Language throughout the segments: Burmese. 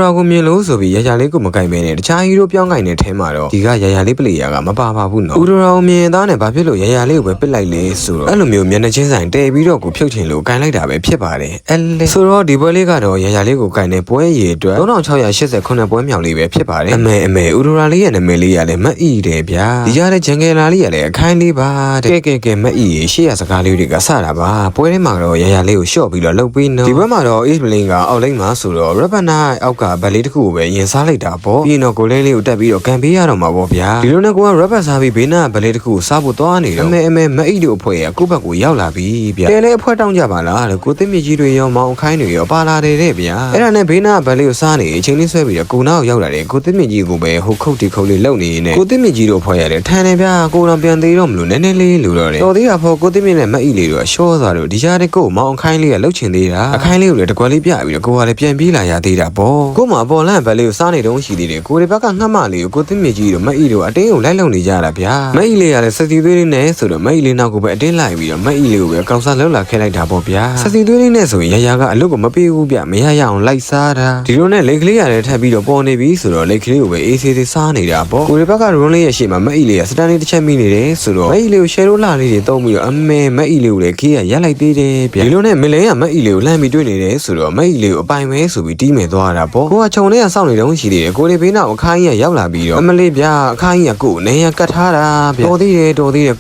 ရာကိုမြင်လို့ဆိုပြီးရရလေးကိုမကင်မဲနဲ့တခြားဟီးရိုးပြောင်းကင်တဲ့ထဲမှာတော့ဒီကရရလေးပလေယာကမပါပါဘူးနော်ဥရာကိုမြင်သားနဲ့ဘာဖြစ်လို့ရရလေးကိုပဲပစ်လိုက်လဲဆိုတော့အဲ့လိုမျိုးမျက်နှာချင်းဆိုင်တဲပြီးတော့ကိုဖြုတ်ချင်လို့ကင်လိုက်တာပဲဖြစ်ပါတယ်အဲ့လေဆိုတော့ဒီပွဲလေးကတော့ရရလေးကိုကင်တဲ့ပွဲရည်အတွက်3689ပွဲမြောက်လေးပဲဖြစ်ပါတယ်အမေဥရာလေးရဲ့နာမည်လေးကလည်းမအီတယ်ဗျာဒီရတဲ့ဂျန်ကယ်လာလေးကလည်းအခိုင်လေးပါတဲ့ကဲမအီရေရှေ့ရစကားလေးတွေကစတာပါပွဲထဲမှာတော့ရရလေးကိုရှော့ပြီးတော့လှုပ်ပြီးနော်ဒီဘက်မှာတော့ East Lane ကအောက်လိမ့်မှာဆိုတော့ Ravana အောက်ကဗတ်လေးတစ်ခုကိုပဲရင်စားလိုက်တာပေါ့ပြီးတော့ကိုလင်းလေးကိုတက်ပြီးတော့ကန်ပေးရတော့မှာပေါ့ဗျာဒီလိုနဲ့ကိုက Rapper စားပြီးဘေးနားဗတ်လေးတစ်ခုကိုစားဖို့သွားနေတော့အမေမအီတို့အဖွဲ့ကကိုယ့်ဘက်ကိုရောက်လာပြီဗျာတဲလဲအဖွဲ့တောင်းကြပါလားတဲ့ကိုသိမြကြီးတွေရောမောင်ခိုင်းတွေရောပါလာတယ်တဲ့ဗျာအဲ့ဒါနဲ့ဘေးနားဗတ်လေးကိုစားနေအချိန်လေးဆွဲပြီးတော့ကိုနာကိုရောက်လာတယ်ကိုသိမြကြီးကိုပဲဟိုခုတ်တီခုတ်လေးလုံနေနေကိုသိမြကြီးတို့အဖွဲ့ရတယ်ထန်တယ်ဗျာကိုတော်ပြန်သေးတော့မလို့နည်းနည်းလေးလူတော့တယ်တော်သေးတာဖို့ကိုသိမြနဲ့မအီလေးတို့ကရှောသွားတော့ဒီကြားတဲ့ကိုမောင်ခိုင်းလေးကလှုပ်ချင်သေးတာအခိုင်းလေးကိုလည်းတကွက်လေးပြပြီးတော့ကိုကလည်းပြန်ပြေးလာရသေးတာပေါ့ကိုမှပေါ်လန့်ဗတ်လေးကိုစားနေတော့ရှိသေးတယ်ကိုဒီဘက်ကငှက်မလေးကိုသိမြကြီးတို့မအီတို့အတင်းကိုလိုက်လုံနေကြတာဗျာမအီလေးကလည်းစစီသွေးလေးနဲ့ဆိုတော့မအီလေးနောက်ကိုပဲအတင်းလိုက်ပြီးတော့မအီလေးကိုပဲကောက်စားလှုပ်လာခဲ့လိုက်တာပေါ့ဗျာစစီသွေးလေးနဲ့ဆိုရင်ရကအလုပ်ကိုမပေးဘူးဗျမရအောင်လိုက်စားတာဒီလိုနဲ့လိတ်ကလေးရတယ်ထပ်ပြီးတော့ပေါ်နေပြီဆိုတော့လိတ်ကလေးကိုပဲအေးဆေးစားနေတာပေါ့ကိုဒီဘက်ကရုံးလေးရဲ့ရှေ့မှာမအီလေးကစတန်လေးတစ်ချက်မိနေတယ်ဆိုတော့မအီလေးကိုရှယ်ရိုးလာလေးတွေတုံးပြီးတော့မအီလေးကိုလည်းခေးရရက်လိုက်သေးတယ်ဗျဒီလိုနဲ့မလင်းကမအီလေးကိုလှမ်းပြီးတွေ့နေတယ်ဆိုတော့မအီလေးကိုအပိုင်ပဲဆိုပြီးတီးမယ်သွားတာပေါ့ကိုကခြုံလေးကစောင့်နေတော့ရှိသေးတယ်ကိုလေးဘေးနောက်အခါကြီးကရောက်လာပြီးတော့အမလေးဗျအခါကြီးကကိုနေရကတ်ထားတာဗျတော်သေးတယ်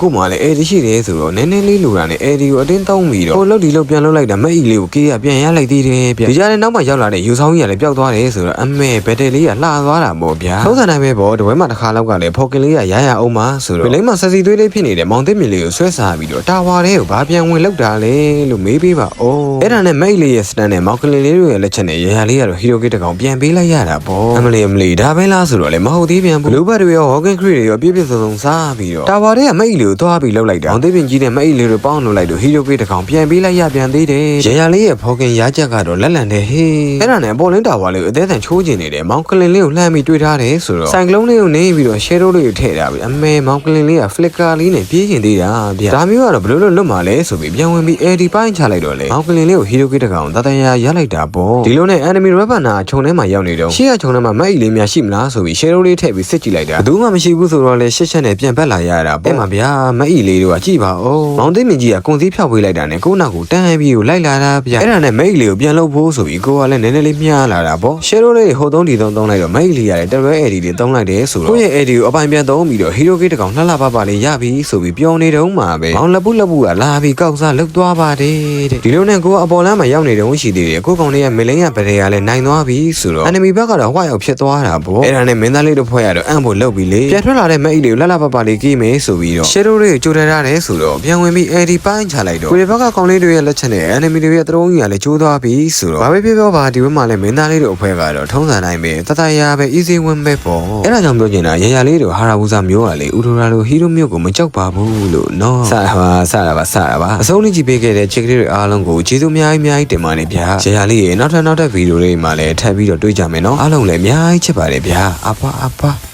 ကိုမှလည်းအဲဒီရှိတယ်ဆိုတော့နည်းနည်းလေးလိုတာနဲ့အဲဒီကိုအတင်းတုံးပြီးတော့ကိုလှုပ်ဒီလှုပ်ပြန်လှုပ်လိုက်တာမအီလေးကိုခေးကပြန်ရလိုက်သေးတယ်ဗျဒီကြားထဲနောက်မှရောက်လာတဲ့ယူဆောင်ကြီးကလည်းပျောက်သွားတယ်ဆိုတော့ဘက်တယ်လေးကလှသွားတာပေါ့ဗျာသုံးစံတိုင်းပဲပေါ့တပွဲမှာတစ်ခါလောက်ကလည်းဖော်ကင်လေးကရအောင်ပါဆိုတော့လိမ့်မှာဆက်စီသွေးလေးဖြစ်နေတဲ့မောင်သစ်မြင်လေးကိုဆွဲစားပြီးတော့တာဝါတဲ့ကိုဘာပြန်ဝင်လောက်တာလဲလို့မေးပေးပါဦးအဲ့ဒါနဲ့မိတ်လေးရဲ့စတန်နဲ့မောင်ကလေးလေးတို့ရဲ့လက်ချက်နဲ့ရလေးကတော့ဟီရိုဂိတ်တကောင်ပြန်ပေးလိုက်ရတာပေါ့အမလီဒါပဲလားဆိုတော့လေမဟုတ်သေးပြန်ဘူးလူဘတ်တွေရောဟောကင်ခရစ်တွေရောပြည့်စုံစားပြီးတော့တာဝါတဲ့ကမိတ်လေးကိုသွားပြီးလောက်လိုက်တာမောင်သစ်ပြင်ကြီးနဲ့မိတ်လေးတို့ပေါင်းလို့လိုက်တော့ဟီရိုဂိတ်တကောင်ပြန်ပေးလိုက်ရပြန်သေးတယ်ရလေးရဲ့ဖော်ကင်ရချက်ကတော့လက်လန်တဲ့ဟေးအဲ့ဒါနဲ့ပေါ်လင်းတာဝါလေးကိုအသေးအံချိုးကျင်နေတယ်မောင်ကလင်လေးကိုလှမ်းပြီးတွေ့ထားတယ်ဆိုတော့ဆိုင်ကလုံးလေးကိုနေပြီးတော့ရှယ်ရိုးလေးကိုထည့်ထားပြီးမောင်ကလင်လေးကဖလစ်ကာလေးနဲ့ပြေးကျင်သေးတာဗျဒါမျိုးကတော့ဘယ်လိုလွတ်မှာလဲဆိုပြီးပြန်ဝင်ပြီးအေဒီပိုင်းချလိုက်တော့လေမောင်ကလင်လေးကိုဟီရိုဂိတ်တကောင်တတန်ရလိုက်တာပေါ့ဒီလိုနဲ့အန်နီမီရဘနာခြုံထဲမှာရောက်နေတော့ရှေ့ကခြုံထဲမှာမက်အီလေးများရှိမလားဆိုပြီးရှယ်ရိုးလေးထည့်ပြီးစစ်ကြည့်လိုက်တာဘယ်သူမှမရှိဘူးဆိုတော့လေရှစ်ချက်နဲ့ပြန်ပတ်လာရတာပေါ့အဲ့မှာဗျာမက်အီလေးတို့ကကြည့်ပါဦးမောင်သိမင်းကြီးကကွန်စည်းဖြောက်ပေးလိုက်တာနဲ့ကိုနောက်ကိုတန်းပြီးကိုလိုက်လာတာဗျအဲ့ဒါနဲ့မက်အီလေးကိုပြန်လုပ်ဖို့ဆိုပြီးကိုကလည်းနည်းနည်းလေးမြားလာတာပေါ့ရှယ်ရိုးလေးဟိုသုံးဒီသုံးလိုက်တော့မက်အီလေးကလည်းတရွဲအေဒီလေးသုံးလိုက်တယ်ဆိုတော့ကိုရဲ့အေဒီကိုအပိုင်ပြန်သုံးပြီးတော့ဟီရိုဂိတ်တကောင်လှလှပပလေးရပြီဆိုပြီးပြောနေတော့မှာပဲမောင်လက်ပူကလာပြီးကောက်စားလှုပ်သွားပါတယ်တဲ့ဒီလိုနဲ့ကိုကအပေါ်လမ်းမှာရောက်နေတော့ရှိသေးတယ်ကိုကောင်လေးကမလင်းရဗရေကလည်းနိုင်သွားပြီဆိုတော့အန်နီမီဘက်ကတော့ဝါရောက်ဖြစ်သွားတာပေါ့အဲ့ဒါနဲ့မင်းသားလေးတို့ဖွဲ့ရတော့အံ့ဖို့လှုပ်ပြီးလေပြန်ထွက်လာတဲ့မက်အီလေးကိုလှလှပပလေးကြီးမယ်ဆိုပြီးတော့ရှယ်ရိုးလေးကိုကြိုးထားတယ်ဆိုတော့ပြန်ဝင်ပြီးအေဒီပိုင်းချလိုက်တော့ကိုဒီဘက်ကကောင်လေးတွေရဲ့လက်ချက်နဲ့အန်နီမီတွေရဲ့သရုံးကြီးကလည်းကျိုးသွားပြီဆိုတော့ဘာပဲပြောပါဒီဘက်မှာလည်းမင်းသားလေးတို့အဖွဲ့ကတော့ထုံးစံတိုင်းပဲတတရာပဲ easy win ပဲပေါ့အဲ့ဒါကြောင့်ပြောချင်တာရလေးတို့ဟာရာဘူဇာမျိုးကလေဥဒိုရာလိုဟီရိုမျိုးကိုမကြောက်ပါဘူးလို့နော်စတာပါအဆုံးလေးကြည့်ပေးခဲ့တဲ့ချစ်ကလေးတွေအားလုံးကိုကျေးဇူးအများကြီးတင်ပါတယ်ဗျာရလေးရေနောက်ထပ်ဗီဒီယိုလေးမှာလည်းထပ်ပြီးတော့တွေ့ကြမယ်နော်အားလုံးလည်းအများကြီးချစ်ပါတယ်ဗျာအပါ